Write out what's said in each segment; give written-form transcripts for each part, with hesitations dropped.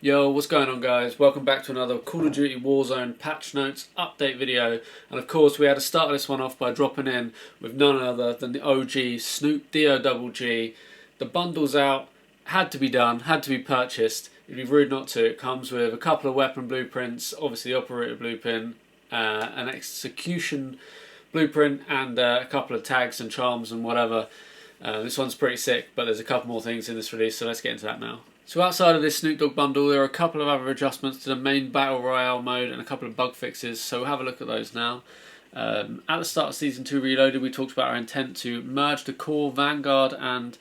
Yo, what's going on guys? Welcome back to another Call of Duty Warzone patch notes update video. And of course we had to start this one off by dropping in with none other than the OG Snoop Dogg. The bundle's out, had to be done, had to be purchased. It'd be rude not to. It comes with a couple of weapon blueprints, obviously the operator blueprint, an execution blueprint, and a couple of tags and charms and whatever. This one's pretty sick, but there's a couple more things in this release, so let's get into that now. So outside of this Snoop Dogg bundle, there are a couple of other adjustments to the main Battle Royale mode and a couple of bug fixes, so we'll have a look at those now. At the start of Season 2 Reloaded, we talked about our intent to merge the core Vanguard and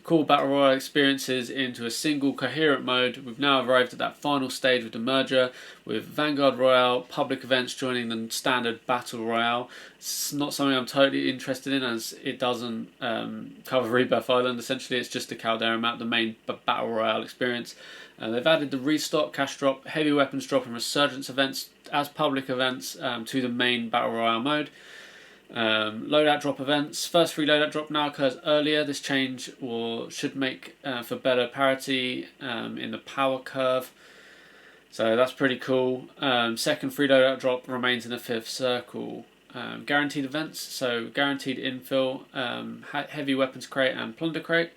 core Battle Royale experiences into a single coherent mode. We've now arrived at that final stage with the merger, with Vanguard Royale public events joining the standard Battle Royale. It's not something I'm totally interested in, as it doesn't cover Rebirth Island. Essentially it's just the Caldera map, the main Battle Royale experience. They've added the restock, cash drop, heavy weapons drop and resurgence events as public events to the main Battle Royale mode. Loadout drop events. First free loadout drop now occurs earlier. This change should make for better parity in the power curve, so that's pretty cool. Second free loadout drop remains in the fifth circle. Guaranteed events, so guaranteed infill, heavy weapons crate and plunder crate.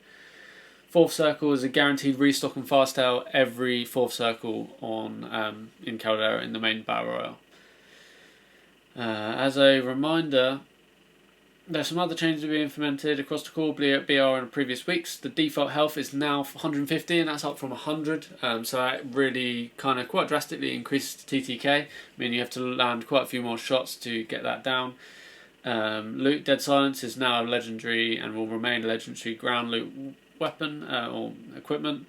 Fourth circle is a guaranteed restock and fast tail every fourth circle on in Caldera in the main Battle Royale. As a reminder, there's some other changes to be implemented across the core BR in previous weeks. The default health is now 150 and that's up from 100, so that really kind of quite drastically increases the TTK, meaning you have to land quite a few more shots to get that down. Loot Dead Silence is now a legendary and will remain a legendary ground loot weapon or equipment.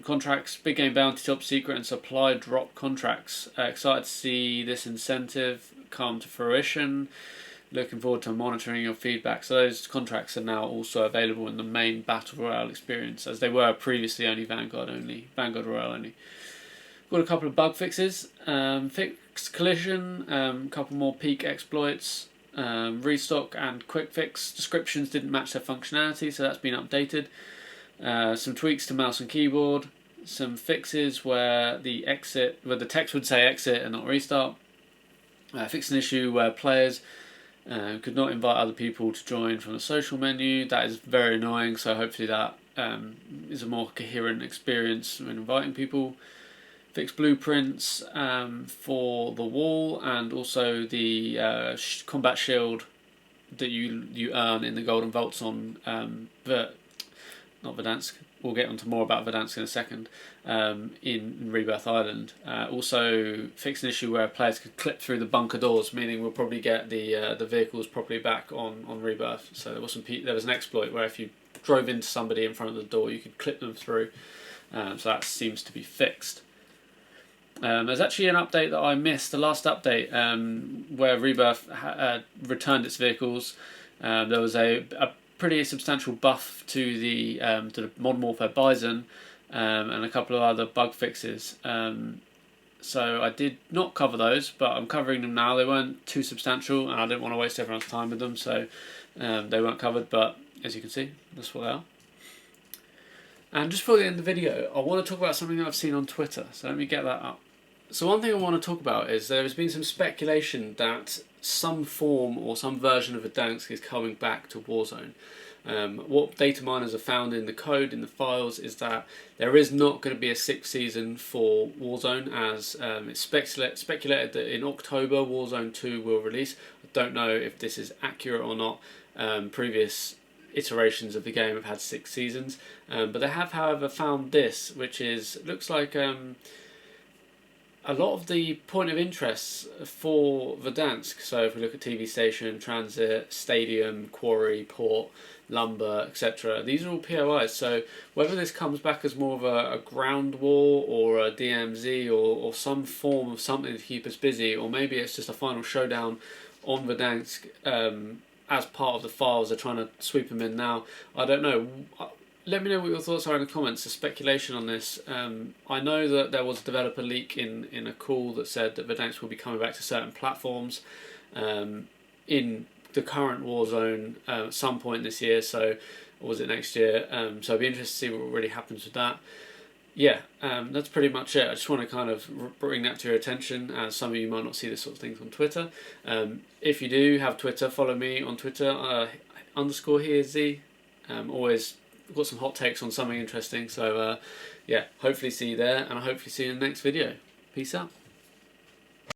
Contracts, big game bounty, top secret and supply drop contracts. Excited to see this incentive come to fruition. Looking forward to monitoring your feedback. So those contracts are now also available in the main Battle Royale experience, as they were previously only Vanguard Royale only. Got a couple of bug fixes. Fixed collision, a couple more peak exploits. Restock and quick fix descriptions didn't match their functionality, so that's been updated. Some tweaks to mouse and keyboard, some fixes where the text would say exit and not restart. Fixed an issue where players could not invite other people to join from the social menu. That is very annoying, so hopefully that is a more coherent experience when inviting people. Fixed blueprints for the wall and also the combat shield that you earn in the golden vaults on not Verdansk. We'll get onto more about Verdansk in a second. In Rebirth Island, also fixed an issue where players could clip through the bunker doors, meaning we'll probably get the vehicles properly back on Rebirth. So there was an exploit where if you drove into somebody in front of the door, you could clip them through. So that seems to be fixed. There's actually an update that I missed, the last update, where Rebirth returned its vehicles. There was a pretty substantial buff to the Modern Warfare Bison and a couple of other bug fixes. So I did not cover those, but I'm covering them now. They weren't too substantial and I didn't want to waste everyone's time with them, so they weren't covered, but as you can see, that's what they are. And just before the end of the video, I want to talk about something that I've seen on Twitter, so let me get that up. So one thing I want to talk about is there has been some speculation that some form or some version of Verdansk is coming back to Warzone. What data miners have found in the code, in the files, is that there is not going to be a sixth season for Warzone, as it's speculated that in October Warzone 2 will release. I don't know if this is accurate or not. Previous iterations of the game have had 6 seasons, but they have, however, found this, which looks like a lot of the point of interest for Verdansk. So if we look at TV station, transit, stadium, quarry, port, lumber, etc., these are all POIs. So whether this comes back as more of a ground war or a DMZ or some form of something to keep us busy, or maybe it's just a final showdown on Verdansk as part of the files, they're trying to sweep them in now. I don't know. Let me know what your thoughts are in the comments. The speculation on this. I know that there was a developer leak in a call that said that Verdansk will be coming back to certain platforms in the current Warzone at some point this year. So, or was it next year? So I'd be interested to see what really happens with that. yeah, that's pretty much it. I just want to kind of bring that to your attention, as some of you might not see this sort of things on Twitter. If you do have Twitter, follow me on Twitter, underscore here Z. Always got some hot takes on something interesting. So yeah, hopefully see you there, and I hopefully see you in the next video. Peace out.